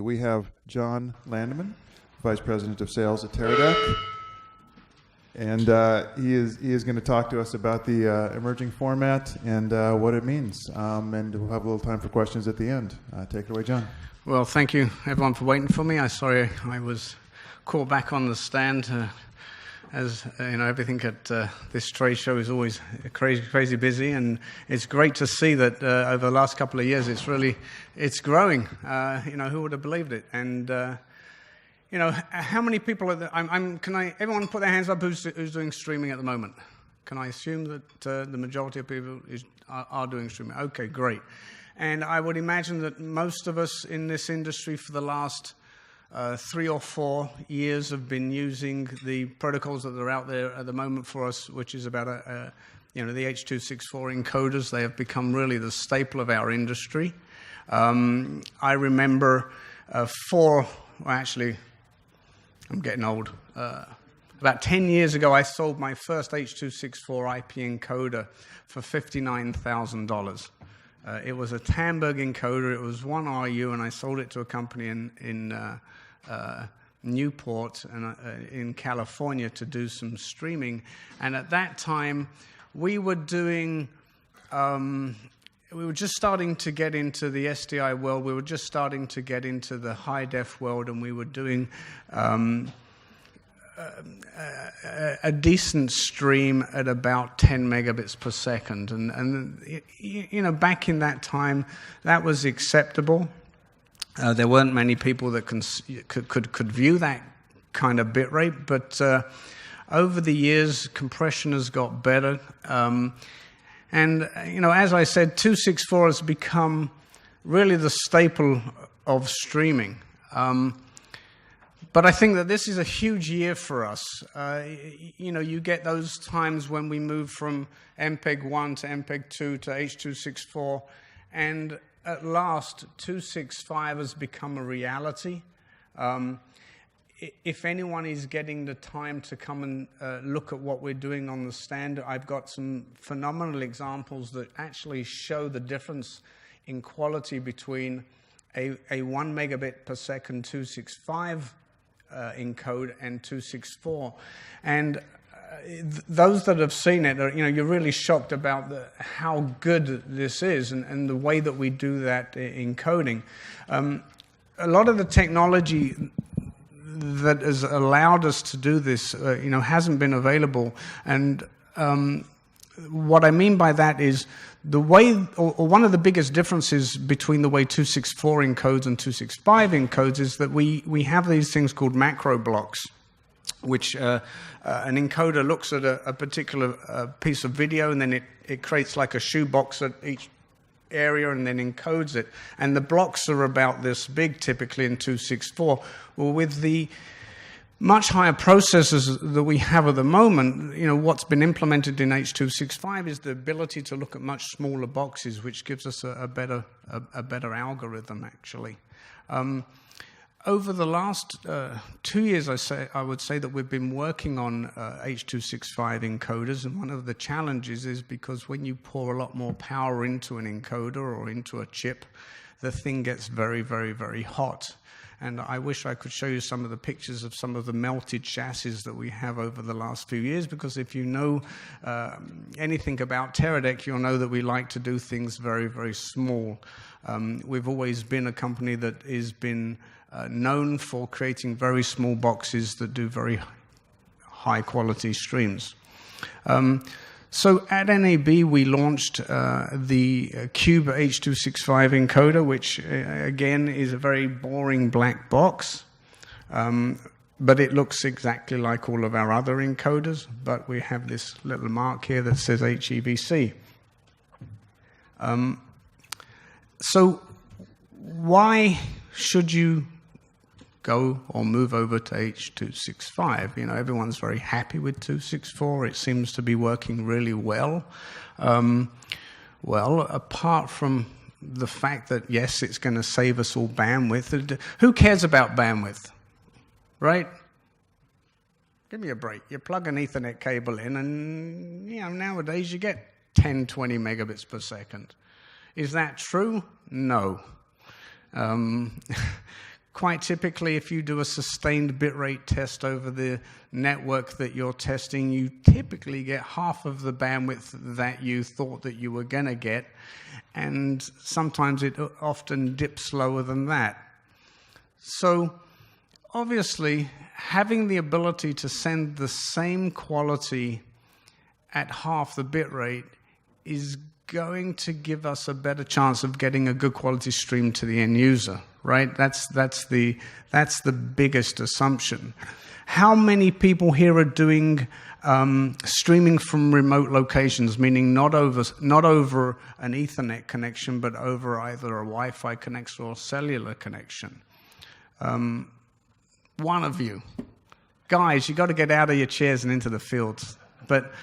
We have John Landman, Vice President of Sales at Teradek, and he is going to talk to us about the emerging format and what it means. And we'll have a little time for questions at the end. Take it away, John. Well, thank you, everyone, for waiting for me. I'm sorry I was called back on the stand. As you know, everything at this trade show is always crazy busy, and it's great to see that over the last couple of years it's growing. Who would have believed it? And how many people are there? Everyone put their hands up who's doing streaming at the moment? Can I assume that the majority of people are doing streaming? Okay, great. And I would imagine that most of us in this industry for the last 3 or 4 years have been using the protocols that are out there at the moment for us, which is about the H.264 encoders. They have become really the staple of our industry. I remember I'm getting old. About 10 years ago, I sold my first H.264 IP encoder for $59,000. It was a Tamberg encoder. It was 1 RU, and I sold it to a company in Newport and in California to do some streaming. And at that time, we were doing. We were just starting to get into the SDI world. We were just starting to get into the high def world, and we were doing a decent stream at about 10 megabits per second. And back in that time, that was acceptable. There weren't many people that could view that kind of bit rate, but over the years, compression has got better. As I said, 264 has become really the staple of streaming. But I think that this is a huge year for us. You get those times when we move from MPEG-1 to MPEG-2 to H.264, and at last, 265 has become a reality. If anyone is getting the time to come and look at what we're doing on the stand, I've got some phenomenal examples that actually show the difference in quality between a 1 megabit per second 265 encode and 264. And those that have seen it, you're really shocked about how good this is and the way that we do that encoding. A lot of the technology that has allowed us to do this, hasn't been available. And what I mean by that is the way, or one of the biggest differences between the way 264 encodes and 265 encodes is that we have these things called macro blocks, which an encoder looks at a particular piece of video, and then it creates like a shoebox at each area and then encodes it. And the blocks are about this big, typically in 264. Well, with the much higher processors that we have at the moment, what's been implemented in H.265 is the ability to look at much smaller boxes, which gives us a better algorithm, actually. Over the last 2 years, I would say that we've been working on H.265 encoders, and one of the challenges is because when you pour a lot more power into an encoder or into a chip, the thing gets very, very, very hot. And I wish I could show you some of the pictures of some of the melted chassis that we have over the last few years, because if you know anything about Teradek, you'll know that we like to do things very, very small. We've always been a company that has been known for creating very small boxes that do very high quality streams. So at NAB, we launched the Cube H.265 encoder, which again is a very boring black box, but it looks exactly like all of our other encoders, but we have this little mark here that says HEVC. So why should you go or move over to H.265? Everyone's very happy with 264. It seems to be working really well. Apart from the fact that, yes, it's going to save us all bandwidth. Who cares about bandwidth, right? Give me a break. You plug an Ethernet cable in, and nowadays you get 10, 20 megabits per second. Is that true? No. quite typically, if you do a sustained bitrate test over the network that you're testing, you typically get half of the bandwidth that you thought that you were going to get, and sometimes it often dips lower than that. So obviously, having the ability to send the same quality at half the bit rate is going to give us a better chance of getting a good quality stream to the end user, right? That's the biggest assumption. How many people here are doing streaming from remote locations, meaning not over an Ethernet connection, but over either a Wi-Fi connection or a cellular connection? One of you. Guys, you got to get out of your chairs and into the fields. But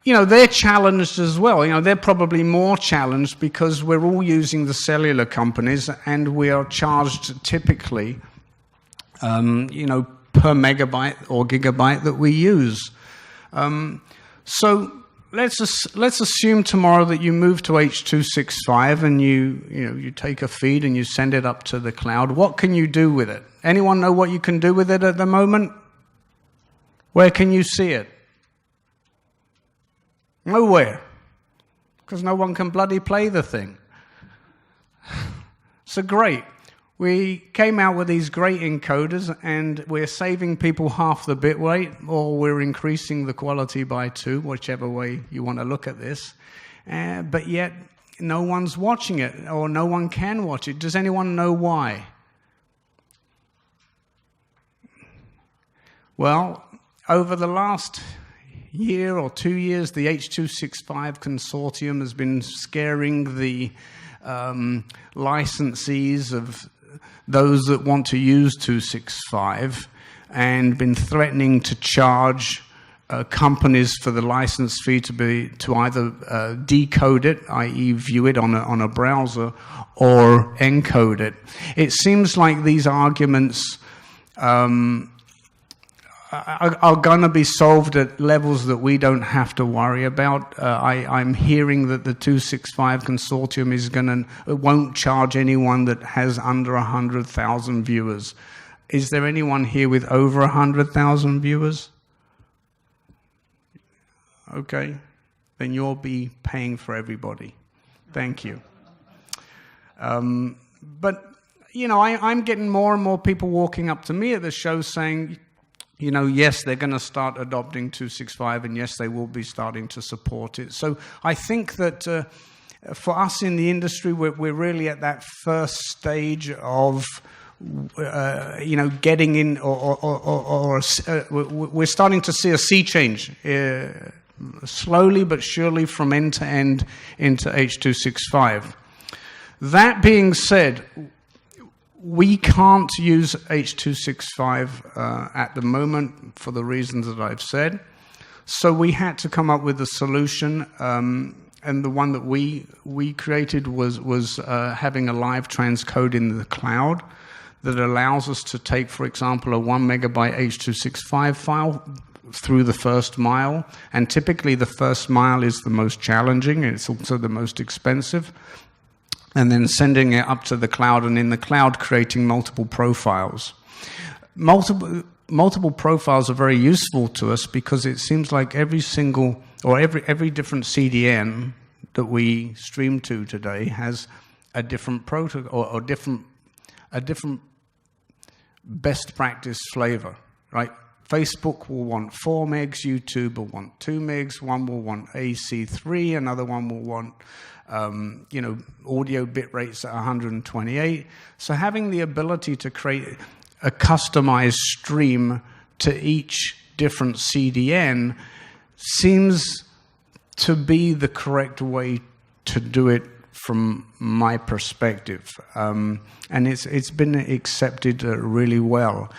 you know, they're challenged as well. You know, they're probably more challenged because we're all using the cellular companies, and we are charged typically, you know, per megabyte or gigabyte that we use. So let's assume tomorrow that you move to H.265 and you take a feed and you send it up to the cloud. What can you do with it? Anyone know what you can do with it at the moment? Where can you see it? Nowhere, because no one can bloody play the thing. So great. We came out with these great encoders, and we're saving people half the bit rate, or we're increasing the quality by 2, whichever way you want to look at this. But yet, no one's watching it, or no one can watch it. Does anyone know why? Well, over the last year or 2 years, the H.265 consortium has been scaring the licensees of those that want to use 265 and been threatening to charge companies for the license fee to either decode it, i.e. view it on a browser, or encode it. It seems like these arguments are going to be solved at levels that we don't have to worry about. I'm hearing that the 265 consortium won't charge anyone that has under 100,000 viewers. Is there anyone here with over 100,000 viewers? Okay, then you'll be paying for everybody. Thank you. But, you know, I'm getting more and more people walking up to me at the show saying, you know, yes, they're going to start adopting 265, and yes, they will be starting to support it. So I think that for us in the industry, we're really at that first stage of, you know, getting in, or we're starting to see a sea change, slowly but surely, from end to end into H.265. That being said, we can't use H.265 at the moment for the reasons that I've said. So we had to come up with a solution, and the one that we created was having a live transcode in the cloud that allows us to take, for example, a 1 megabyte H.265 file through the first mile. And typically the first mile is the most challenging, and it's also the most expensive. And then sending it up to the cloud, and in the cloud creating multiple profiles. Multiple profiles are very useful to us because it seems like every different CDN that we stream to today has a different protocol or a different best practice flavor, right? Facebook will want 4 megs, YouTube will want 2 megs, one will want AC3, another one will want you know, audio bit rates at 128. So having the ability to create a customized stream to each different CDN seems to be the correct way to do it from my perspective. And it's been accepted really well.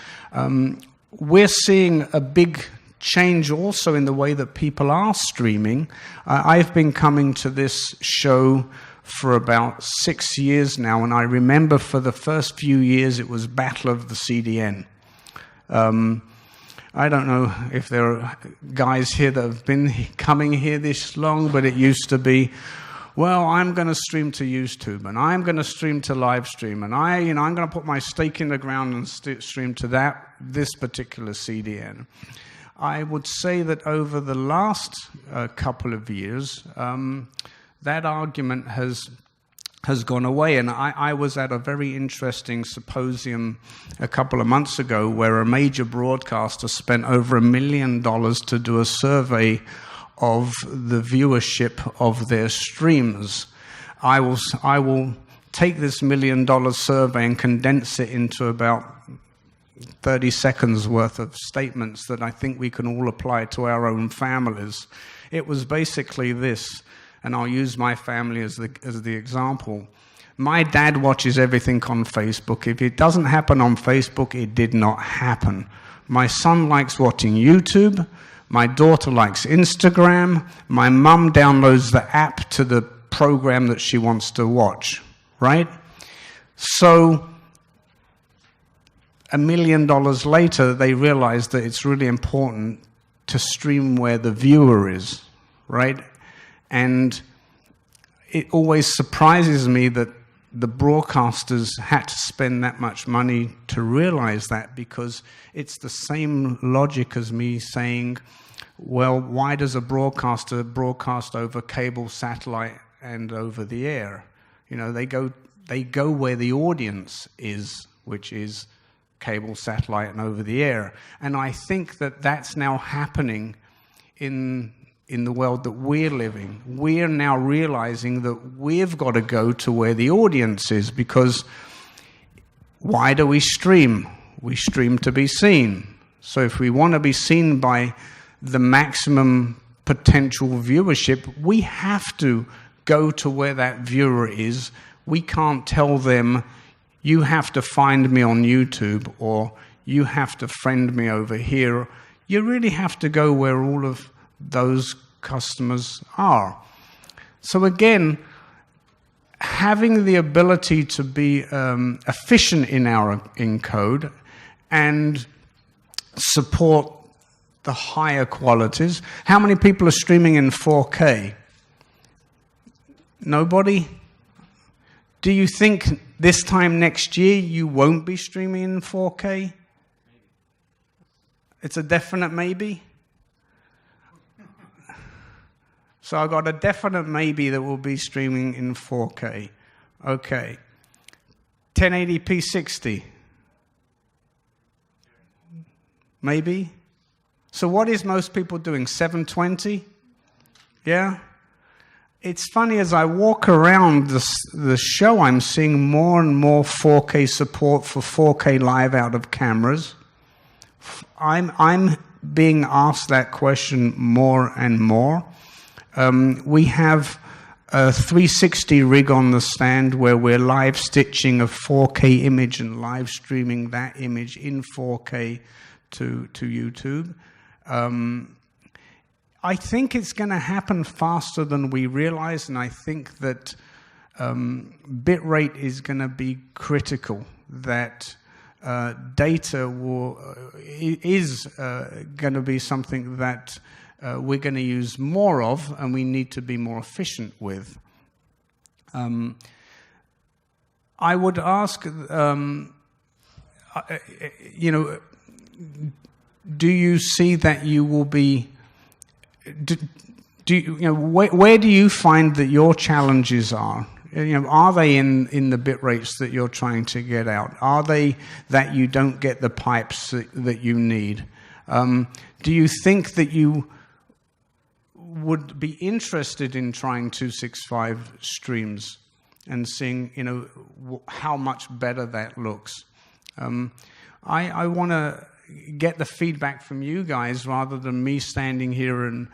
We're seeing a big change also in the way that people are streaming. I've been coming to this show for about 6 years now, and I remember for the first few years it was Battle of the CDN. I don't know if there are guys here that have been coming here this long, but it used to be well, I'm going to stream to YouTube, and I'm going to stream to live stream, and I'm going to put my stake in the ground and stream to this particular CDN. I would say that over the last couple of years, that argument has gone away. And I was at a very interesting symposium a couple of months ago where a major broadcaster spent over $1 million to do a survey of the viewership of their streams. I will take this $1 million survey and condense it into about 30 seconds worth of statements that I think we can all apply to our own families. It was basically this, and I'll use my family as the example. My dad watches everything on Facebook. If it doesn't happen on Facebook, it did not happen. My son likes watching YouTube. My daughter likes Instagram. My mum downloads the app to the program that she wants to watch, right? So $1 million later, they realize that it's really important to stream where the viewer is, right? And it always surprises me that the broadcasters had to spend that much money to realize that, because it's the same logic as me saying, well, why does a broadcaster broadcast over cable, satellite, and over the air? You know, they go where the audience is, which is cable, satellite, and over the air. And I think that that's now happening in the world that we're living. We're now realizing that we've got to go to where the audience is, because why do we stream? We stream to be seen. So if we want to be seen by the maximum potential viewership, we have to go to where that viewer is. We can't tell them, you have to find me on YouTube, or you have to friend me over here. You really have to go where all of those customers are. So again, having the ability to be efficient in our encode and support the higher qualities. How many people are streaming in 4K? Nobody? Do you think this time next year you won't be streaming in 4K? It's a definite maybe? So I've got a definite maybe that we'll be streaming in 4K. Okay. 1080p 60? Maybe? So what is most people doing? 720? Yeah? It's funny, as I walk around the show, I'm seeing more and more 4K support for 4K live out of cameras. I'm being asked that question more and more. We have a 360 rig on the stand where we're live stitching a 4K image and live streaming that image in 4K to YouTube. I think it's going to happen faster than we realize, and I think that bitrate is going to be critical, that data is going to be something that we're going to use more of, and we need to be more efficient with. I would ask, do you see that you will be... where do you find that your challenges are? Are they in the bit rates that you're trying to get out? Are they that you don't get the pipes that you need? Do you think that you would be interested in trying 265 streams and seeing, how much better that looks? I want to get the feedback from you guys rather than me standing here and,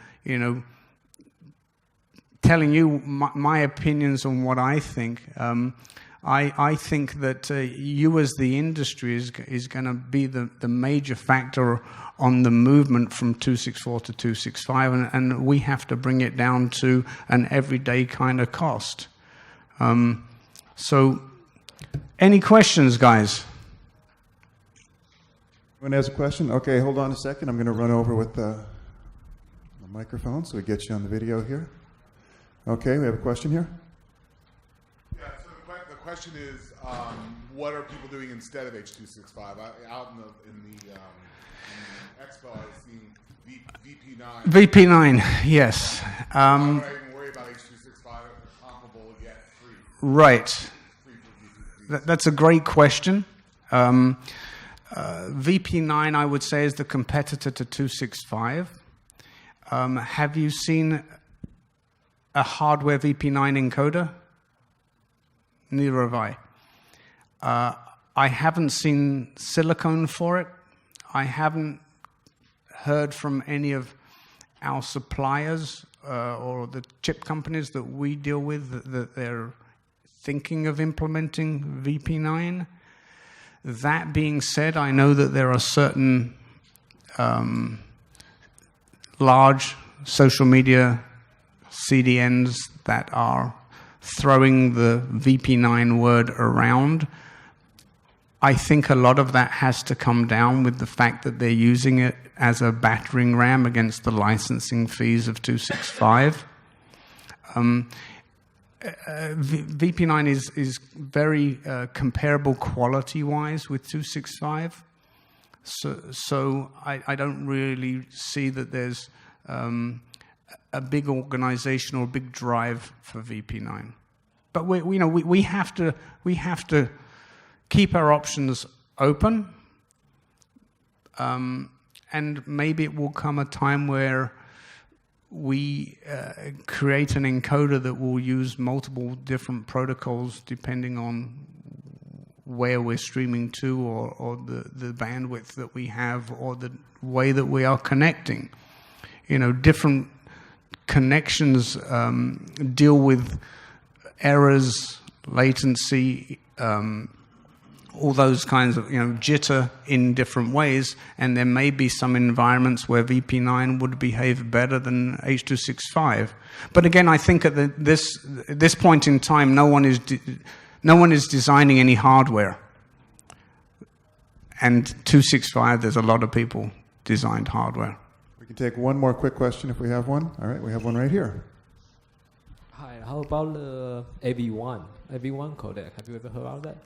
telling you my opinions on what I think. I think that you as the industry is going to be the major factor on the movement from 264 to 265, and we have to bring it down to an everyday kind of cost. So, any questions, guys? Anyone has a question? Okay, hold on a second. I'm going to run over with the microphone so we get you on the video here. Okay, we have a question here. Yeah, so the question is, what are people doing instead of H.265? Out in the expo, I've seen VP9. VP9, yes. Why would I even worry about H.265 if they're comparable yet free? Right. Free for VP. That's a great question. VP9, I would say, is the competitor to 265. Have you seen a hardware VP9 encoder? Neither have I. I haven't seen silicone for it. I haven't heard from any of our suppliers or the chip companies that we deal with that they're thinking of implementing VP9. That being said, I know that there are certain large social media CDNs that are throwing the VP9 word around. I think a lot of that has to come down with the fact that they're using it as a battering ram against the licensing fees of 265. VP9 is very comparable quality-wise with 265. So I don't really see that there's a big organization or a big drive for VP9. But we have to keep our options open, and maybe it will come a time where we create an encoder that will use multiple different protocols depending on where we're streaming to or the bandwidth that we have or the way that we are connecting. Different connections deal with errors, latency, all those kinds of jitter in different ways, and there may be some environments where VP9 would behave better than H.265. But again, I think at this point in time, no one is designing any hardware. And 265, there's a lot of people designed hardware. We can take one more quick question if we have one. All right, we have one right here. Hi, how about the AV1 codec? Have you ever heard of that?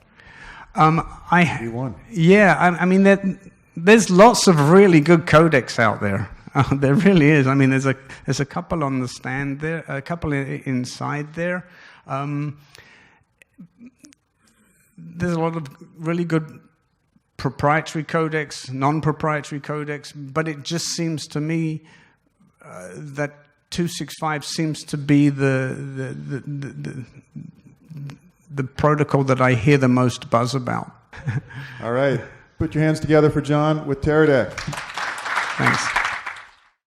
V1. Yeah, I mean, there's lots of really good codecs out there. There really is. I mean, there's a couple on the stand there, a couple inside there. There's a lot of really good proprietary codecs, non-proprietary codecs, but it just seems to me that 265 seems to be the protocol that I hear the most buzz about. All right. Put your hands together for John with Teradek. Thanks.